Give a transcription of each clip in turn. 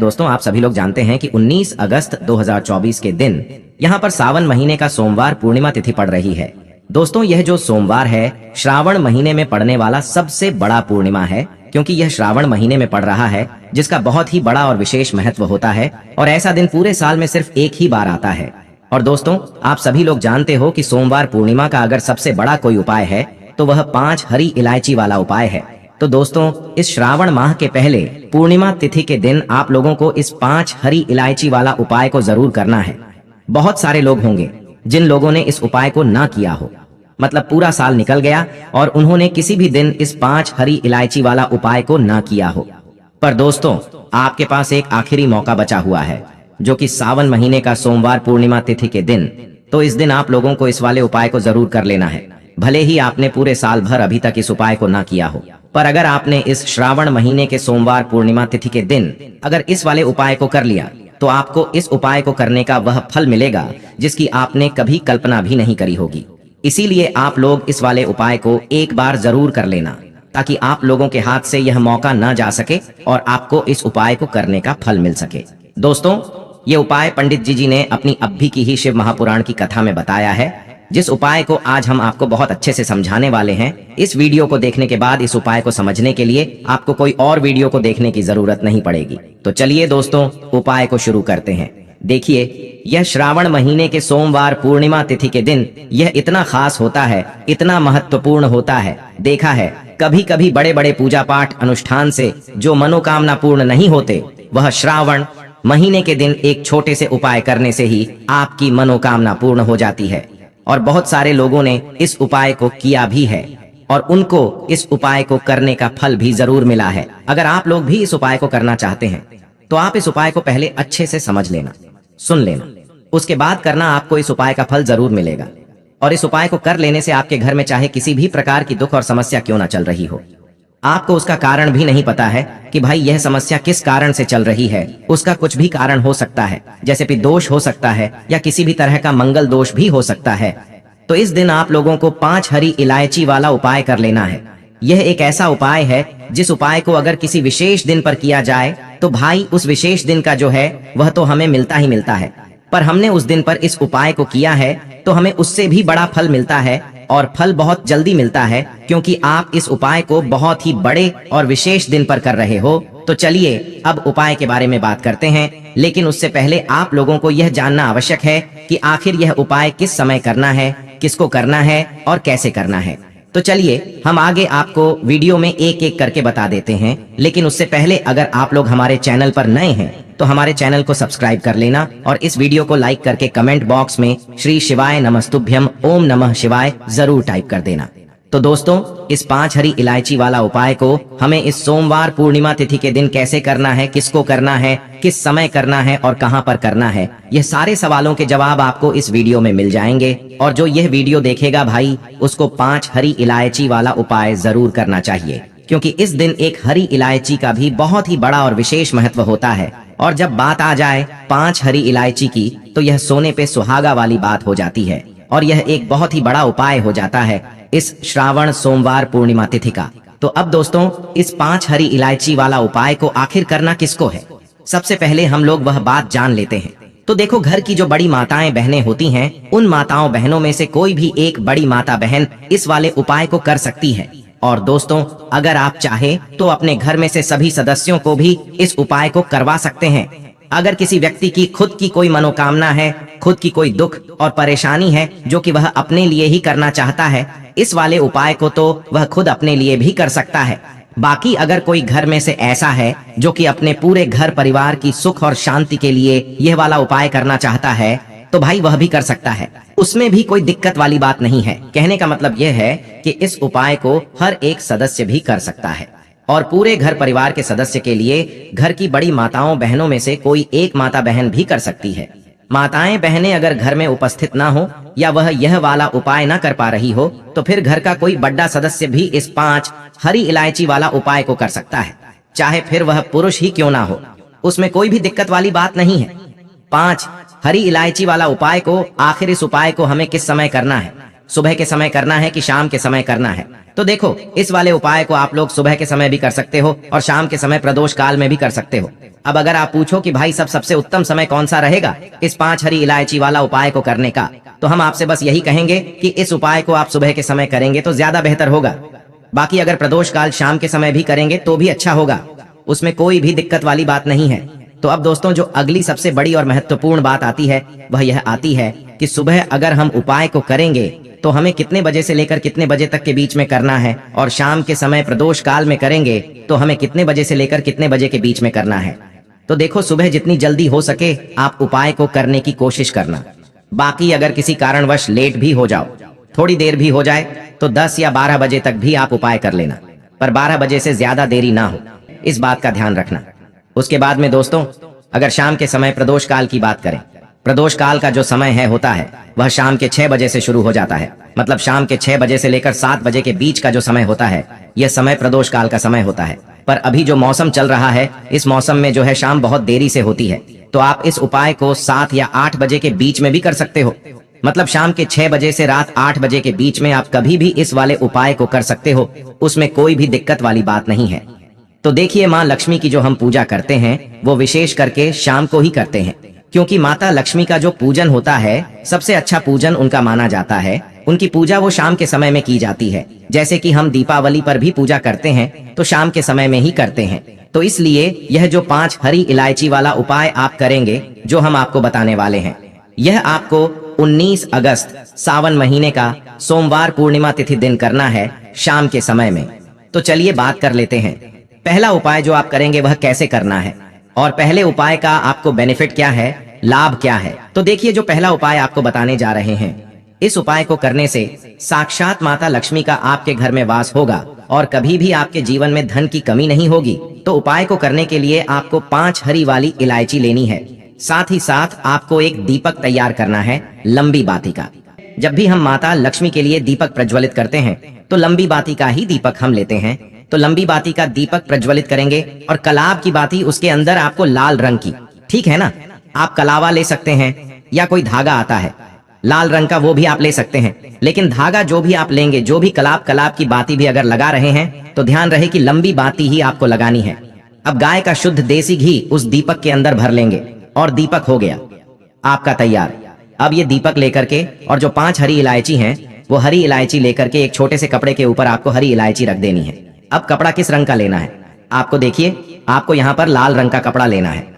दोस्तों, आप सभी लोग जानते हैं कि 19 अगस्त 2024 के दिन यहाँ पर सावन महीने का सोमवार पूर्णिमा तिथि पड़ रही है। दोस्तों, यह जो सोमवार है श्रावण महीने में पड़ने वाला सबसे बड़ा पूर्णिमा है, क्योंकि यह श्रावण महीने में पड़ रहा है, जिसका बहुत ही बड़ा और विशेष महत्व होता है और ऐसा दिन पूरे साल में सिर्फ एक ही बार आता है। और दोस्तों, आप सभी लोग जानते हो कि सोमवार पूर्णिमा का अगर सबसे बड़ा कोई उपाय है तो वह 5 हरी इलायची वाला उपाय है। तो दोस्तों, इस श्रावण माह के पहले पूर्णिमा तिथि के दिन आप लोगों को इस 5 हरी इलायची वाला उपाय को जरूर करना है। बहुत सारे लोग होंगे जिन लोगों ने इस उपाय को ना किया हो, मतलब पूरा साल निकल गया और उन्होंने किसी भी दिन इस 5 हरी इलायची वाला उपाय को ना किया हो। पर दोस्तों, आपके पास एक आखिरी मौका बचा हुआ है, जो कि सावन महीने का सोमवार पूर्णिमा तिथि के दिन। तो इस दिन आप लोगों को इस वाले उपाय को जरूर कर लेना है, भले ही आपने पूरे साल भर अभी तक इस उपाय को ना किया हो। पर अगर आपने इस श्रावण महीने के सोमवार पूर्णिमा तिथि के दिन अगर इस वाले उपाय को कर लिया तो आपको इस उपाय को करने का वह फल मिलेगा जिसकी आपने कभी कल्पना भी नहीं करी होगी। इसीलिए आप लोग इस वाले उपाय को एक बार जरूर कर लेना, ताकि आप लोगों के हाथ से यह मौका न जा सके और आपको इस उपाय को करने का फल मिल सके। दोस्तों, ये उपाय पंडित जी ने अपनी अभी की ही शिव महापुराण की कथा में बताया है, जिस उपाय को आज हम आपको बहुत अच्छे से समझाने वाले हैं। इस वीडियो को देखने के बाद इस उपाय को समझने के लिए आपको कोई और वीडियो को देखने की जरूरत नहीं पड़ेगी। तो चलिए दोस्तों, उपाय को शुरू करते हैं। देखिए, यह श्रावण महीने के सोमवार पूर्णिमा तिथि के दिन यह इतना खास होता है, इतना महत्वपूर्ण होता है। देखा है, कभी कभी बड़े बड़े पूजा पाठ अनुष्ठान से जो मनोकामना पूर्ण नहीं होते, वह श्रावण महीने के दिन एक छोटे से उपाय करने से ही आपकी मनोकामना पूर्ण हो जाती है। और बहुत सारे लोगों ने इस उपाय को किया भी है और उनको इस उपाय को करने का फल भी जरूर मिला है। अगर आप लोग भी इस उपाय को करना चाहते हैं तो आप इस उपाय को पहले अच्छे से समझ लेना, सुन लेना, उसके बाद करना, आपको इस उपाय का फल जरूर मिलेगा। और इस उपाय को कर लेने से आपके घर में चाहे किसी भी प्रकार की दुख और समस्या क्यों ना चल रही हो, आपको उसका कारण भी नहीं पता है कि भाई यह समस्या किस कारण से चल रही है, उसका कुछ भी कारण हो सकता है, जैसे कि दोष हो सकता है या किसी भी तरह का मंगल दोष भी हो सकता है। तो इस दिन आप लोगों को 5 हरी इलायची वाला उपाय कर लेना है। यह एक ऐसा उपाय है जिस उपाय को अगर किसी विशेष दिन पर किया जाए तो भाई उस विशेष दिन का जो है वह तो हमें मिलता ही मिलता है, पर हमने उस दिन पर इस उपाय को किया है तो हमें उससे भी बड़ा फल मिलता है और फल बहुत जल्दी मिलता है, क्योंकि आप इस उपाय को बहुत ही बड़े और विशेष दिन पर कर रहे हो। तो चलिए अब उपाय के बारे में बात करते हैं, लेकिन उससे पहले आप लोगों को यह जानना आवश्यक है कि आखिर यह उपाय किस समय करना है, किसको करना है और कैसे करना है। तो चलिए हम आगे आपको वीडियो में एक एक करके बता देते हैं, लेकिन उससे पहले अगर आप लोग हमारे चैनल पर नए हैं तो हमारे चैनल को सब्सक्राइब कर लेना और इस वीडियो को लाइक करके कमेंट बॉक्स में श्री शिवाय नमस्तुभ्यम ओम नमः शिवाय जरूर टाइप कर देना। तो दोस्तों, इस 5 हरी इलायची वाला उपाय को हमें इस सोमवार पूर्णिमा तिथि के दिन कैसे करना है, किसको करना है, किस समय करना है और कहां पर करना है, यह सारे सवालों के जवाब आपको इस वीडियो में मिल जाएंगे। और जो यह वीडियो देखेगा भाई, उसको 5 हरी इलायची वाला उपाय जरूर करना चाहिए, क्योंकि इस दिन एक हरी इलायची का भी बहुत ही बड़ा और विशेष महत्व होता है। और जब बात आ जाए 5 हरी इलायची की, तो यह सोने पे सुहागा वाली बात हो जाती है और यह एक बहुत ही बड़ा उपाय हो जाता है इस श्रावण सोमवार पूर्णिमा तिथि का। तो अब दोस्तों, इस 5 हरी इलायची वाला उपाय को आखिर करना किसको है, सबसे पहले हम लोग वह बात जान लेते हैं। तो देखो, घर की जो बड़ी माताएं बहनें होती हैं, उन माताओं बहनों में से कोई भी एक बड़ी माता बहन इस वाले उपाय को कर सकती है। और दोस्तों, अगर आप चाहे तो अपने घर में से सभी सदस्यों को भी इस उपाय को करवा सकते हैं। अगर किसी व्यक्ति की खुद की कोई मनोकामना है, खुद की कोई दुख और परेशानी है जो कि वह अपने लिए ही करना चाहता है, इस वाले उपाय को तो वह खुद अपने लिए भी कर सकता है। बाकी अगर कोई घर में से ऐसा है जो कि अपने पूरे घर परिवार की सुख और शांति के लिए यह वाला उपाय करना चाहता है, तो भाई वह भी कर सकता है, उसमें भी कोई दिक्कत वाली बात नहीं है। कहने का मतलब यह है कि इस उपाय को हर एक सदस्य भी कर सकता है और पूरे घर परिवार के सदस्य के लिए घर की बड़ी माताओं बहनों में से कोई एक माता बहन भी कर सकती है। माताएं बहनें अगर घर में उपस्थित ना हो या वह यह वाला उपाय ना कर पा रही हो, तो फिर घर का कोई बड़ा सदस्य भी इस 5 हरी इलायची वाला उपाय को कर सकता है, चाहे फिर वह पुरुष ही क्यों ना हो, उसमें कोई भी दिक्कत वाली बात नहीं है। 5 हरी इलायची वाला उपाय को, आखिर इस उपाय को हमें किस समय करना है, सुबह के समय करना है कि शाम के समय करना है। तो देखो, इस वाले उपाय को आप लोग सुबह के समय भी कर सकते हो और शाम के समय प्रदोष काल में भी कर सकते हो। अब अगर आप पूछो कि भाई सबसे उत्तम समय कौन सा रहेगा इस 5 हरी इलायची वाला उपाय को करने का, तो हम आपसे बस यही कहेंगे कि इस उपाय को आप सुबह के समय करेंगे तो ज्यादा बेहतर होगा। बाकी अगर प्रदोष काल शाम के समय भी करेंगे तो भी अच्छा होगा, उसमें कोई भी दिक्कत वाली बात नहीं है। तो अब दोस्तों, जो अगली सबसे बड़ी और महत्वपूर्ण बात आती है वह यह आती है कि सुबह अगर हम उपाय को करेंगे तो हमें कितने बजे से लेकर कितने बजे तक के बीच में करना है, और शाम के समय प्रदोष काल में करेंगे तो हमें कितने बजे से लेकर कितने बजे के बीच में करना है। तो देखो, सुबह जितनी जल्दी हो सके आप उपाय को करने की कोशिश करना। बाकी अगर किसी कारणवश लेट भी हो जाओ, थोड़ी देर भी हो जाए, तो 10 या 12 बजे तक भी आप उपाय कर लेना, पर 12 बजे से ज्यादा देरी ना हो, इस बात का ध्यान रखना। उसके बाद में दोस्तों, अगर शाम के समय प्रदोष काल की बात करें, प्रदोष काल का जो समय होता है वह शाम के 6 बजे से शुरू हो जाता है। मतलब शाम के 6 बजे से लेकर 7 बजे के बीच का जो समय होता है यह समय प्रदोष काल का समय होता है। पर अभी जो मौसम चल रहा है, इस मौसम में जो है शाम बहुत देरी से होती है, तो आप इस उपाय को 7 या 8 बजे के बीच में भी कर सकते हो। मतलब शाम के 6 बजे से रात 8 बजे के बीच में आप कभी भी इस वाले उपाय को कर सकते हो, उसमें कोई भी दिक्कत वाली बात नहीं है। तो देखिए, माँ लक्ष्मी की जो हम पूजा करते हैं वो विशेष करके शाम को ही करते हैं, क्योंकि माता लक्ष्मी का जो पूजन होता है सबसे अच्छा पूजन उनका माना जाता है। उनकी पूजा वो शाम के समय में की जाती है। जैसे कि हम दीपावली पर भी पूजा करते हैं तो शाम के समय में ही करते हैं। तो इसलिए यह जो 5 हरी इलायची वाला उपाय आप करेंगे, जो हम आपको बताने वाले हैं, यह आपको 19 अगस्त सावन महीने का सोमवार पूर्णिमा तिथि दिन करना है शाम के समय में। तो चलिए बात कर लेते हैं। पहला उपाय जो आप करेंगे वह कैसे करना है, और पहले उपाय का आपको बेनिफिट क्या है, लाभ क्या है। तो देखिए, जो पहला उपाय आपको बताने जा रहे हैं, इस उपाय को करने से साक्षात माता लक्ष्मी का आपके घर में वास होगा और कभी भी आपके जीवन में धन की कमी नहीं होगी। तो उपाय को करने के लिए आपको 5 हरी वाली इलायची लेनी है। साथ ही साथ आपको एक दीपक तैयार करना है, लंबी बाती का। जब भी हम माता लक्ष्मी के लिए दीपक प्रज्वलित करते हैं तो लंबी बाती का ही दीपक हम लेते हैं। तो लंबी बाती का दीपक प्रज्वलित करेंगे, और कलाब की बाती उसके अंदर आपको लाल रंग की, ठीक है ना। आप कलावा ले सकते हैं या कोई धागा आता है लाल रंग का, वो भी आप ले सकते हैं। लेकिन धागा जो भी आप लेंगे, जो भी कलाब की बाती भी अगर लगा रहे हैं, तो ध्यान रहे कि लंबी बाती ही आपको लगानी है। अब गाय का शुद्ध देसी घी उस दीपक के अंदर भर लेंगे और दीपक हो गया आपका तैयार। अब ये दीपक लेकर के, और जो 5 हरी इलायची हैं, वो हरी इलायची लेकर के एक छोटे से कपड़े के ऊपर आपको हरी इलायची रख देनी है। अब कपड़ा किस रंग का लेना है आपको, देखिए, आपको यहाँ पर लाल रंग का कपड़ा लेना है।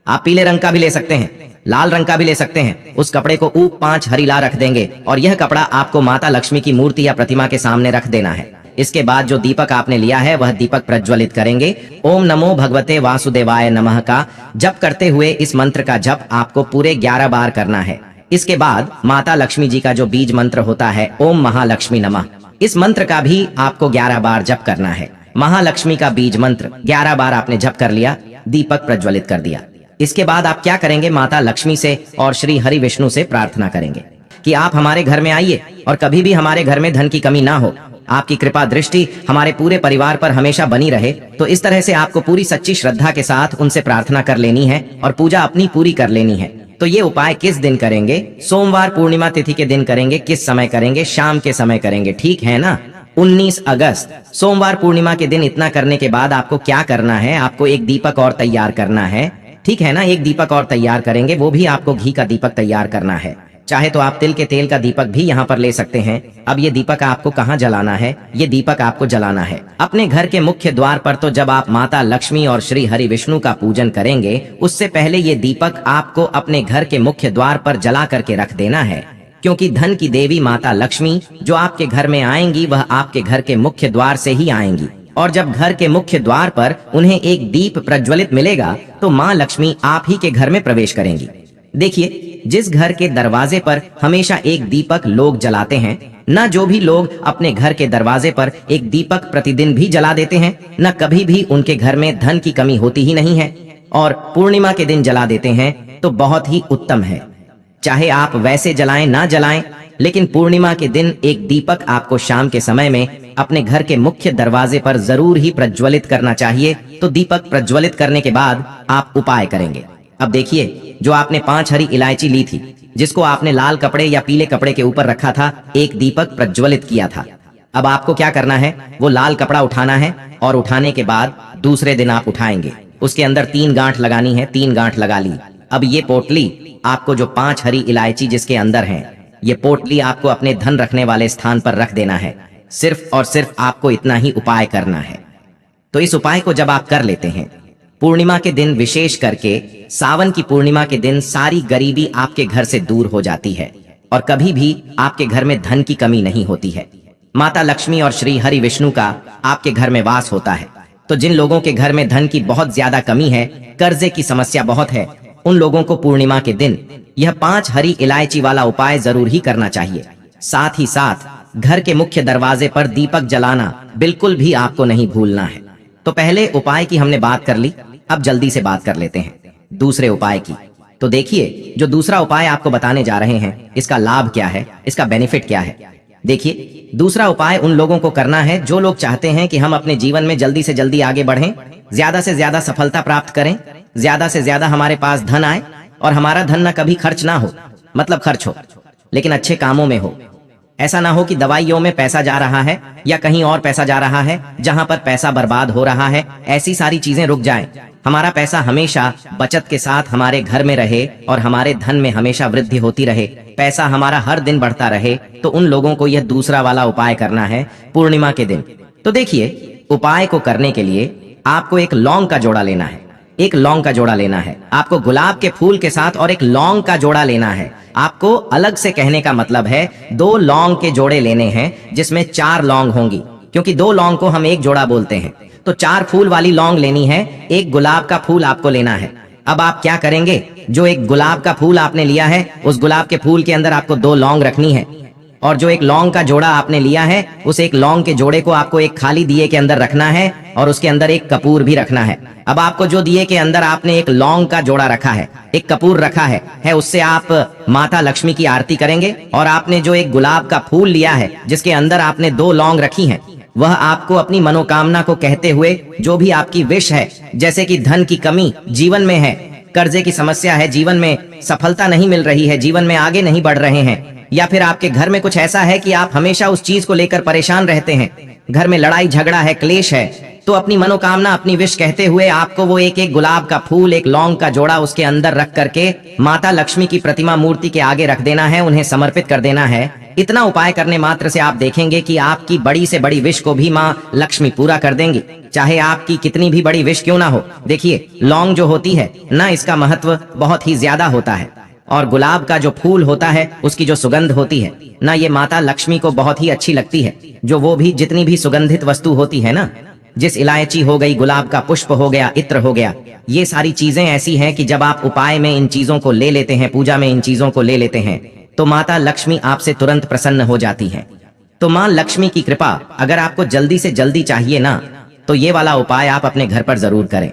आप पीले रंग का भी ले सकते हैं, लाल रंग का भी ले सकते हैं। उस कपड़े को ऊप 5 हरीला रख देंगे, और यह कपड़ा आपको माता लक्ष्मी की मूर्ति या प्रतिमा के सामने रख देना है। इसके बाद जो दीपक आपने लिया है वह दीपक प्रज्वलित करेंगे। ओम नमो भगवते वासुदेवाय नमः का जप करते हुए इस मंत्र का जप आपको पूरे 11 बार करना है। इसके बाद माता लक्ष्मी जी का जो बीज मंत्र होता है, ओम महालक्ष्मी नमः, इस मंत्र का भी आपको 11 बार जप करना है। महालक्ष्मी का बीज मंत्र 11 बार आपने जप कर लिया, दीपक प्रज्वलित कर दिया। इसके बाद आप क्या करेंगे, माता लक्ष्मी से और श्री हरि विष्णु से प्रार्थना करेंगे कि आप हमारे घर में आइए और कभी भी हमारे घर में धन की कमी ना हो। आपकी कृपा दृष्टि हमारे पूरे परिवार पर हमेशा बनी रहे। तो इस तरह से आपको पूरी सच्ची श्रद्धा के साथ उनसे प्रार्थना कर लेनी है और पूजा अपनी पूरी कर लेनी है। तो ये उपाय किस दिन करेंगे, सोमवार पूर्णिमा तिथि के दिन करेंगे। किस समय करेंगे, शाम के समय करेंगे, ठीक है ना। 19 अगस्त सोमवार पूर्णिमा के दिन इतना करने के बाद आपको क्या करना है, आपको एक दीपक और तैयार करना है, ठीक है ना। एक दीपक और तैयार करेंगे, वो भी आपको घी का दीपक तैयार करना है। चाहे तो आप तिल के तेल का दीपक भी यहाँ पर ले सकते हैं। अब ये दीपक आपको कहाँ जलाना है, ये दीपक आपको जलाना है अपने घर के मुख्य द्वार पर। तो जब आप माता लक्ष्मी और श्री हरि विष्णु का पूजन करेंगे, उससे पहले ये दीपक आपको अपने घर के मुख्य द्वार पर जला करके रख देना है, क्योंकि धन की देवी माता लक्ष्मी जो आपके घर में आएंगी वह आपके घर के मुख्य द्वार से ही आएंगी। और जब घर के मुख्य द्वार पर उन्हें एक दीप प्रज्वलित मिलेगा तो माँ लक्ष्मी आप ही के घर में प्रवेश करेंगी। देखिए, जिस घर के दरवाजे पर हमेशा एक दीपक लोग जलाते हैं, न जो भी लोग अपने घर के दरवाजे पर एक दीपक प्रतिदिन भी जला देते हैं, न कभी भी उनके घर में धन की कमी होती ही नहीं है। और पूर्णिमा के दिन जला देते हैं तो बहुत ही उत्तम है। चाहे आप वैसे जलाएं ना जलाएं, लेकिन पूर्णिमा के दिन एक दीपक आपको शाम के समय में अपने घर के मुख्य दरवाजे पर जरूर ही प्रज्वलित करना चाहिए। तो दीपक प्रज्वलित करने के बाद आप उपाय करेंगे। अब देखिए, जो आपने 5 हरी इलायची ली थी, जिसको आपने लाल कपड़े या पीले कपड़े के ऊपर रखा था, एक दीपक प्रज्वलित किया था। अब आपको क्या करना है, वो लाल कपड़ा उठाना है और उठाने के बाद दूसरे दिन आप उठाएंगे, उसके अंदर 3 गांठ लगानी है। 3 गांठ लगा ली। अब ये पोटली आपको जो 5 हरी इलायची जिसके अंदर हैं, ये पोटली आपको अपने धन रखने वाले स्थान पर रख देना है। सिर्फ और सिर्फ आपको इतना ही उपाय करना है। तो इस उपाय को जब आप कर लेते हैं, पूर्णिमा के दिन, विशेष करके सावन की पूर्णिमा के दिन, सारी गरीबी आपके घर से दूर हो जाती है और कभी भी आपके घर में धन की कमी नहीं होती है। माता लक्ष्मी और श्री हरि विष्णु का आपके घर में वास होता है। तो जिन लोगों के घर में धन की बहुत ज्यादा कमी है, कर्जे की समस्या बहुत है, उन लोगों को पूर्णिमा के दिन यह 5 हरी इलायची वाला उपाय जरूर ही करना चाहिए। साथ ही साथ घर के मुख्य दरवाजे पर दीपक जलाना बिल्कुल भी आपको नहीं भूलना है। तो पहले उपाय की हमने बात कर ली, अब जल्दी से बात कर लेते हैं दूसरे उपाय की। तो देखिए, जो दूसरा उपाय आपको बताने जा रहे हैं, इसका लाभ क्या है, इसका बेनिफिट क्या है। देखिए, दूसरा उपाय उन लोगों को करना है जो लोग चाहते हैं कि हम अपने जीवन में जल्दी से जल्दी आगे बढ़ें, ज्यादा से ज्यादा सफलता प्राप्त करें, ज्यादा से ज्यादा हमारे पास धन आए और हमारा धन ना कभी खर्च ना हो, मतलब खर्च हो लेकिन अच्छे कामों में हो। ऐसा ना हो कि दवाइयों में पैसा जा रहा है या कहीं और पैसा जा रहा है जहां पर पैसा बर्बाद हो रहा है। ऐसी सारी चीजें रुक जाएं। हमारा पैसा हमेशा बचत के साथ हमारे घर में रहे और हमारे धन में हमेशा वृद्धि होती रहे, पैसा हमारा हर दिन बढ़ता रहे। तो उन लोगों को यह दूसरा वाला उपाय करना है पूर्णिमा के दिन। तो देखिए, उपाय को करने के लिए आपको एक लौंग का जोड़ा लेना है। एक लौंग का जोड़ा लेना है आपको, गुलाब के फूल के साथ, और एक लौंग का जोड़ा लेना है आपको। अलग से कहने का मतलब है 2 लौंग के जोड़े लेने हैं जिसमें 4 लौंग होंगी, क्योंकि 2 लौंग को हम एक जोड़ा बोलते हैं। तो 4 फूल वाली लौंग लेनी है, एक गुलाब का फूल आपको लेना है। अब आप क्या करेंगे, जो एक गुलाब का फूल आपने लिया है, उस गुलाब के फूल के अंदर आपको 2 लौंग रखनी है, और जो एक लौंग का जोड़ा आपने लिया है, उस एक लौंग के जोड़े को आपको एक खाली दिए के अंदर रखना है और उसके अंदर एक कपूर भी रखना है। अब आपको जो दिए के अंदर आपने एक लौंग का जोड़ा रखा है, एक कपूर रखा है, उससे आप माता लक्ष्मी की आरती करेंगे। और आपने जो एक गुलाब का फूल लिया है जिसके अंदर आपने 2 लौंग रखी हैं, वह आपको अपनी मनोकामना को कहते हुए, जो भी आपकी विश है, जैसे कि धन की कमी जीवन में है, कर्जे की समस्या है, जीवन में सफलता नहीं मिल रही है, जीवन में आगे नहीं बढ़ रहे हैं, या फिर आपके घर में कुछ ऐसा है कि आप हमेशा उस चीज को लेकर परेशान रहते हैं, घर में लड़ाई झगड़ा है, क्लेश है, तो अपनी मनोकामना, अपनी विश कहते हुए आपको वो एक गुलाब का फूल, एक लौंग का जोड़ा उसके अंदर रख करके माता लक्ष्मी की प्रतिमा मूर्ति के आगे रख देना है, उन्हें समर्पित कर देना है। इतना उपाय करने मात्र से आप देखेंगे कि आपकी बड़ी से बड़ी विश को भी माँ लक्ष्मी पूरा कर देंगी, चाहे आपकी कितनी भी बड़ी विश क्यों ना हो। देखिए, लौंग जो होती है ना, इसका महत्व बहुत ही ज्यादा होता है, और गुलाब का जो फूल होता है उसकी जो सुगंध होती है ना, ये माता लक्ष्मी को बहुत ही अच्छी लगती है। जो वो भी जितनी भी सुगंधित वस्तु होती है ना, जिस इलायची हो गई, गुलाब का पुष्प हो गया, इत्र हो गया, ये सारी चीजें ऐसी हैं कि जब आप उपाय में इन चीजों को ले लेते हैं, पूजा में इन चीजों को ले लेते हैं, तो माता लक्ष्मी आपसे तुरंत प्रसन्न हो जाती है। तो माँ लक्ष्मी की कृपा अगर आपको जल्दी से जल्दी चाहिए ना, तो ये वाला उपाय आप अपने घर पर जरूर करें।